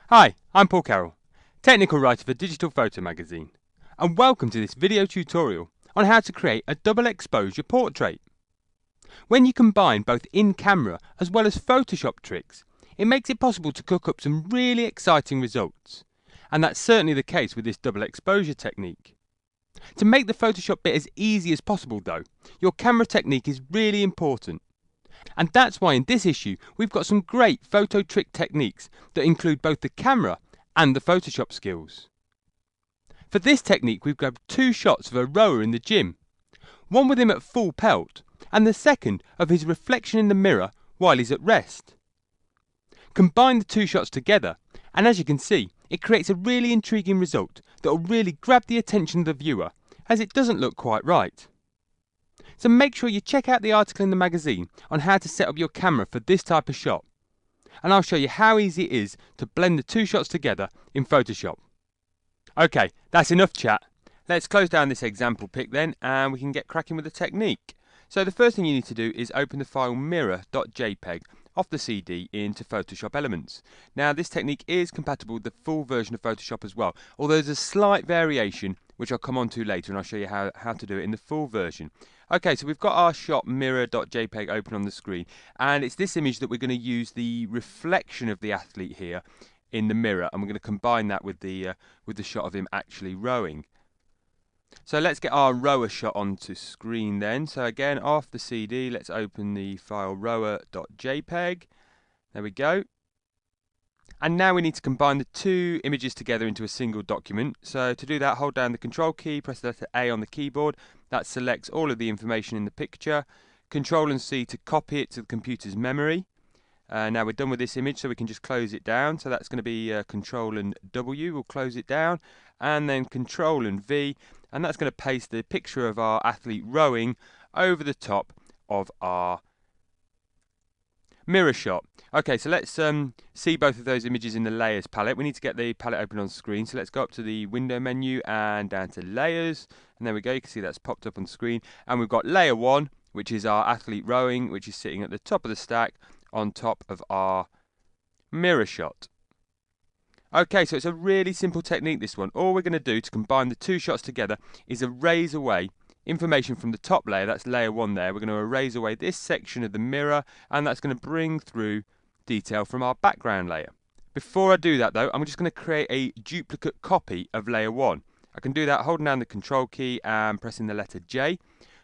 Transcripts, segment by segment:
Hi, I'm Paul Carroll, technical writer for Digital Photo Magazine, and welcome to this video tutorial on how to create a double exposure portrait. When you combine both in-camera as well as Photoshop tricks, it makes it possible to cook up some really exciting results, and that's certainly the case with this double exposure technique. To make the Photoshop bit as easy as possible though, your camera technique is really important. And that's why in this issue we've got some great photo trick techniques that include both the camera and the Photoshop skills. For this technique we've grabbed two shots of a rower in the gym, one with him at full pelt and the second of his reflection in the mirror while he's at rest. Combine the two shots together and as you can see it creates a really intriguing result that will really grab the attention of the viewer, as it doesn't look quite right. So make sure you check out the article in the magazine on how to set up your camera for this type of shot. And I'll show you how easy it is to blend the two shots together in Photoshop. Okay, that's enough chat. Let's close down this example pic then and we can get cracking with the technique. So the first thing you need to do is open the file mirror.jpg off the CD into Photoshop Elements. Now this technique is compatible with the full version of Photoshop as well, although there's a slight variation which I'll come on to later and I'll show you how to do it in the full version. Okay, so we've got our shot mirror.jpg open on the screen, and it's this image that we're going to use the reflection of the athlete here in the mirror, and we're going to combine that with the shot of him actually rowing. So let's get our rower shot onto screen then. So again, off the CD, let's open the file rower.jpg. There we go. And now we need to combine the two images together into a single document. So to do that, hold down the Control key, press the letter A on the keyboard. That selects all of the information in the picture. Control and C to copy it to the computer's memory. Now we're done with this image, so we can just close it down. So that's going to be Control and W, we'll close it down. And then Control and V, and that's going to paste the picture of our athlete rowing over the top of our mirror shot. Okay, so let's see both of those images in the layers palette. We need to get the palette open on screen, so let's go up to the window menu and down to layers, and there we go. You can see that's popped up on screen, and we've got layer 1, which is our athlete rowing, which is sitting at the top of the stack on top of our mirror shot. Okay, so it's a really simple technique, this one. All we're going to do to combine the two shots together is erase away information from the top layer. That's layer 1 there. We're going to erase away this section of the mirror, and that's going to bring through detail from our background layer. Before I do that though, I'm just going to create a duplicate copy of layer 1. I can do that holding down the Control key and pressing the letter J.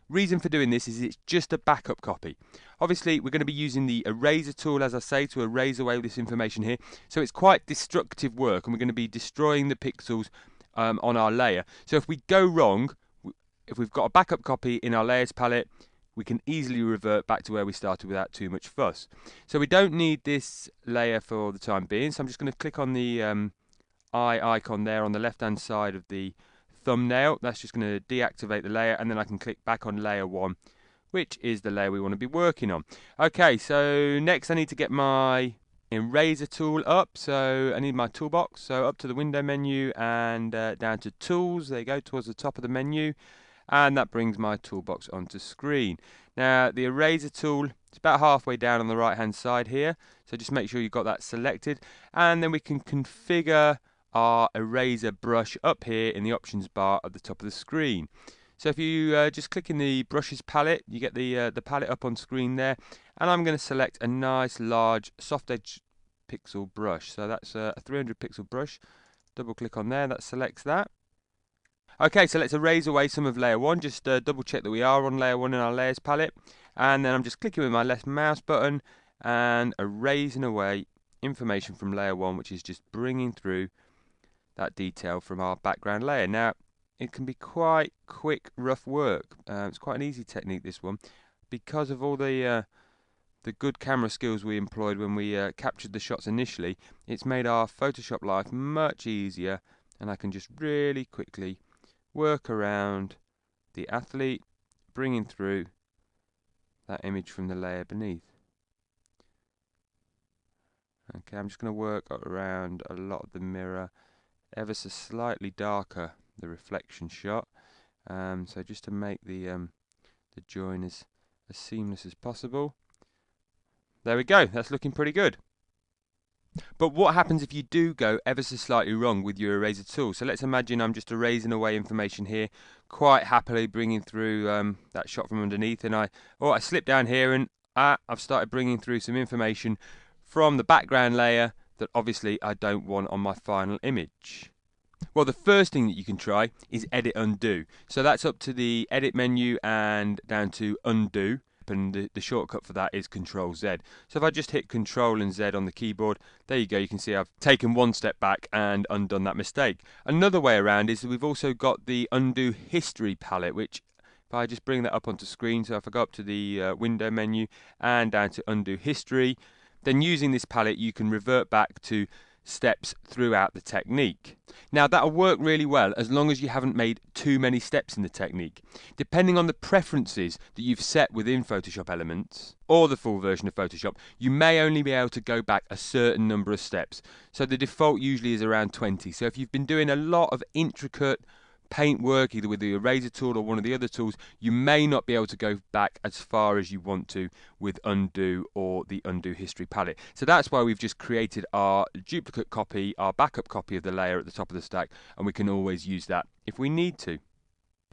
Reason for doing this is it's just a backup copy. Obviously we're going to be using the eraser tool, as I say, to erase away this information here, so it's quite destructive work and we're going to be destroying the pixels on our layer. So if we go wrong, if we've got a backup copy in our layers palette, we can easily revert back to where we started without too much fuss. So we don't need this layer for the time being, so I'm just going to click on the eye icon there on the left hand side of the thumbnail. That's just going to deactivate the layer, and then I can click back on layer 1, which is the layer we want to be working on. Okay, so next I need to get my eraser tool up, so I need my toolbox. So up to the window menu and down to tools. There you go, towards the top of the menu, and that brings my toolbox onto screen. Now the eraser tool, it's about halfway down on the right hand side here, so just make sure you've got that selected, and then we can configure our eraser brush up here in the options bar at the top of the screen. So if you just click in the brushes palette, you get the palette up on screen there, and I'm going to select a nice large soft edge pixel brush. So that's a 300 pixel brush. Double click on there, that selects that. Okay, so let's erase away some of layer 1, just double check that we are on layer 1 in our layers palette, and then I'm just clicking with my left mouse button and erasing away information from layer 1, which is just bringing through that detail from our background layer. Now it can be quite quick, rough work. It's quite an easy technique, this one, because of all the good camera skills we employed when we captured the shots initially. It's made our Photoshop life much easier, and I can just really quickly work around the athlete, bringing through that image from the layer beneath. Okay, I'm just going to work around a lot of the mirror, ever so slightly darker the reflection shot, so just to make the join as seamless as possible. There we go, that's looking pretty good. But what happens if you do go ever so slightly wrong with your eraser tool? So let's imagine I'm just erasing away information here, quite happily bringing through that shot from underneath, and I slip down here and I've started bringing through some information from the background layer that obviously I don't want on my final image. Well, the first thing that you can try is edit undo. So that's up to the edit menu and down to undo. And the shortcut for that is Control Z. So if I just hit Control and Z on the keyboard, there you go, you can see I've taken one step back and undone that mistake. Another way around is that we've also got the undo history palette, which if I just bring that up onto screen, so if I go up to the window menu and down to undo history, then using this palette you can revert back to steps throughout the technique. Now that'll work really well as long as you haven't made too many steps in the technique. Depending on the preferences that you've set within Photoshop Elements or the full version of Photoshop, you may only be able to go back a certain number of steps. So the default usually is around 20. So if you've been doing a lot of intricate paint work either with the eraser tool or one of the other tools, you may not be able to go back as far as you want to with undo or the undo history palette. So that's why we've just created our duplicate copy, our backup copy of the layer at the top of the stack, and we can always use that if we need to.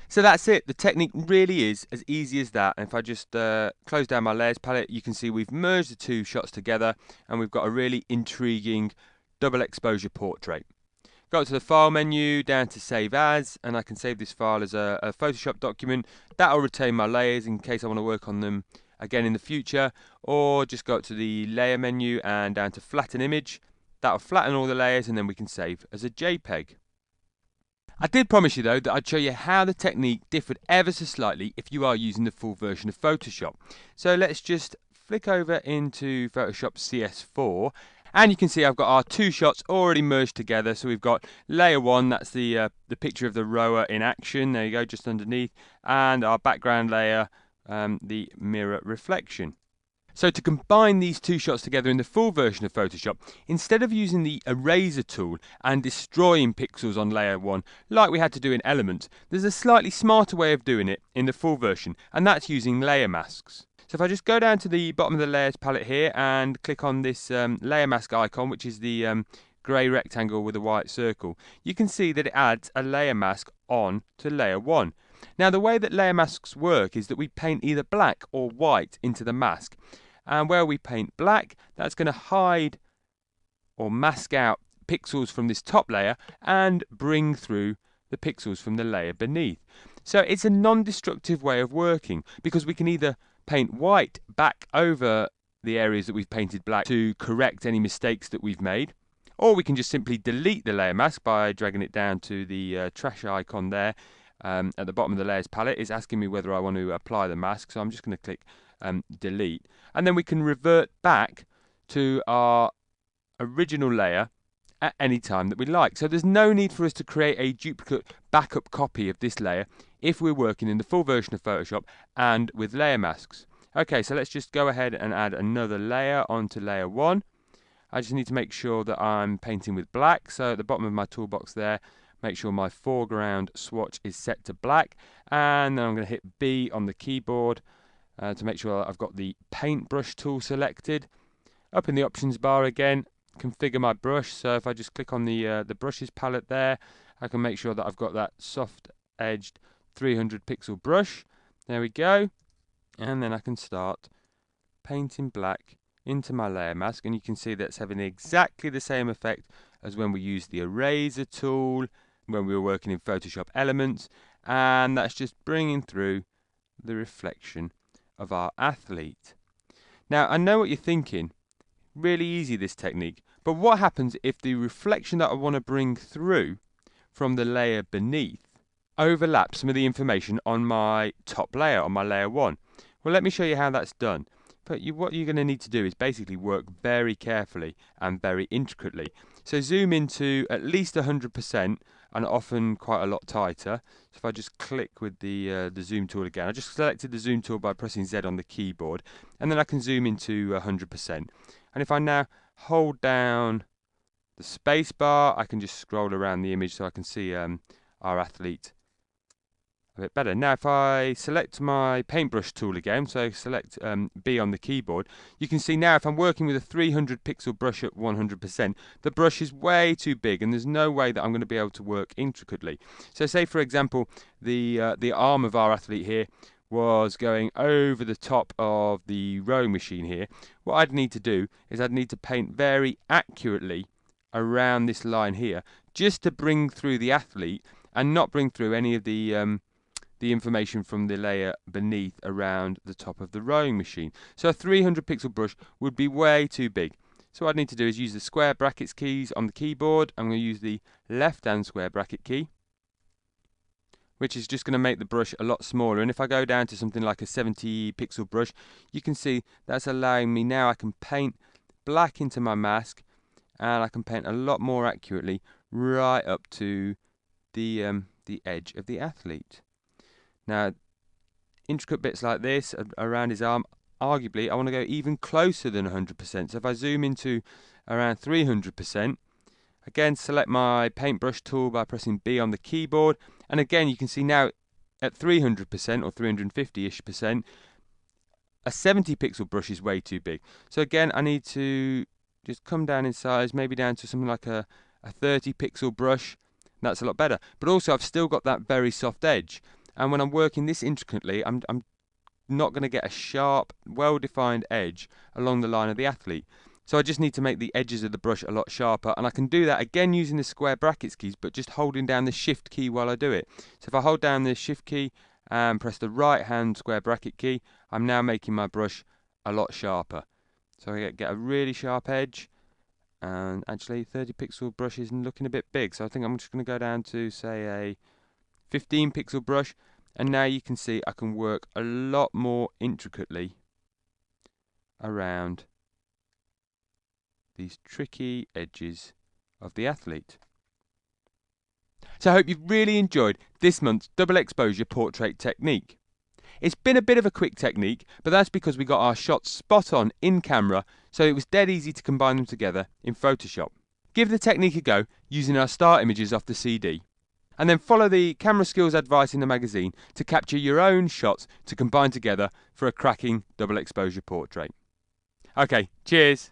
So that's it. The technique really is as easy as that. And if I just close down my layers palette, you can see we've merged the two shots together and we've got a really intriguing double exposure portrait. Go up to the file menu, down to save as, and I can save this file as a Photoshop document. That'll retain my layers in case I want to work on them again in the future, or just go up to the layer menu and down to flatten image. That'll flatten all the layers and then we can save as a JPEG. I did promise you though that I'd show you how the technique differed ever so slightly if you are using the full version of Photoshop. So let's just flick over into Photoshop CS4. And you can see I've got our two shots already merged together. So we've got layer one, that's the picture of the rower in action. There you go, just underneath. And our background layer, the mirror reflection. So to combine these two shots together in the full version of Photoshop, instead of using the eraser tool and destroying pixels on layer one, like we had to do in Elements, there's a slightly smarter way of doing it in the full version, and that's using layer masks. So if I just go down to the bottom of the layers palette here and click on this layer mask icon, which is the grey rectangle with a white circle, you can see that it adds a layer mask on to layer one. Now the way that layer masks work is that we paint either black or white into the mask, and where we paint black, that's going to hide or mask out pixels from this top layer and bring through the pixels from the layer beneath. So it's a non-destructive way of working because we can either paint white back over the areas that we've painted black to correct any mistakes that we've made, or we can just simply delete the layer mask by dragging it down to the trash icon there at the bottom of the layers palette. It's asking me whether I want to apply the mask, so I'm just going to click delete, and then we can revert back to our original layer at any time that we like. So there's no need for us to create a duplicate backup copy of this layer if we're working in the full version of Photoshop and with layer masks. Okay, so let's just go ahead and add another layer onto layer one. I just need to make sure that I'm painting with black, so at the bottom of my toolbox there, make sure my foreground swatch is set to black, and then I'm going to hit B on the keyboard to make sure I've got the paintbrush tool selected. Up in the options bar again, configure my brush. So if I just click on the brushes palette there, I can make sure that I've got that soft edged 300 pixel brush. There we go. And then I can start painting black into my layer mask, and you can see that's having exactly the same effect as when we used the eraser tool when we were working in Photoshop Elements, and that's just bringing through the reflection of our athlete. Now I know what you're thinking, really easy this technique, but what happens if the reflection that I want to bring through from the layer beneath overlaps some of the information on my top layer, on my layer one? Well, let me show you how that's done. But what you're going to need to do is basically work very carefully and very intricately. So zoom into at least 100% and often quite a lot tighter. So if I just click with the zoom tool again, I just selected the zoom tool by pressing Z on the keyboard, and then I can zoom into 100%. And if I now hold down the space bar, I can just scroll around the image so I can see our athlete a bit better. Now if I select my paintbrush tool again, so select B on the keyboard, you can see now if I'm working with a 300 pixel brush at 100%, the brush is way too big and there's no way that I'm going to be able to work intricately. So say for example the arm of our athlete here was going over the top of the rowing machine here. What I'd need to do is I'd need to paint very accurately around this line here just to bring through the athlete and not bring through any of the information from the layer beneath around the top of the rowing machine. So a 300 pixel brush would be way too big. So what I need to do is use the square brackets keys on the keyboard. I'm going to use the left hand square bracket key, which is just going to make the brush a lot smaller. And if I go down to something like a 70 pixel brush, you can see that's allowing me now, I can paint black into my mask and I can paint a lot more accurately right up to the edge of the athlete. Now, intricate bits like this around his arm, arguably I want to go even closer than 100%. So if I zoom into around 300%, again select my paintbrush tool by pressing B on the keyboard, and again you can see now at 300% or 350-ish%, a 70 pixel brush is way too big. So again I need to just come down in size, maybe down to something like a 30 pixel brush. That's a lot better. But also I've still got that very soft edge. And when I'm working this intricately, I'm not going to get a sharp, well-defined edge along the line of the athlete. So I just need to make the edges of the brush a lot sharper. And I can do that again using the square brackets keys, but just holding down the shift key while I do it. So if I hold down the shift key and press the right-hand square bracket key, I'm now making my brush a lot sharper. So I get a really sharp edge. And actually 30 pixel brush is looking a bit big. So I think I'm just going to go down to, say, a 15 pixel brush, and now you can see I can work a lot more intricately around these tricky edges of the athlete. So I hope you've really enjoyed this month's double exposure portrait technique. It's been a bit of a quick technique, but that's because we got our shots spot on in camera, so it was dead easy to combine them together in Photoshop. Give the technique a go using our start images off the CD. And then follow the camera skills advice in the magazine to capture your own shots to combine together for a cracking double exposure portrait. Okay, cheers!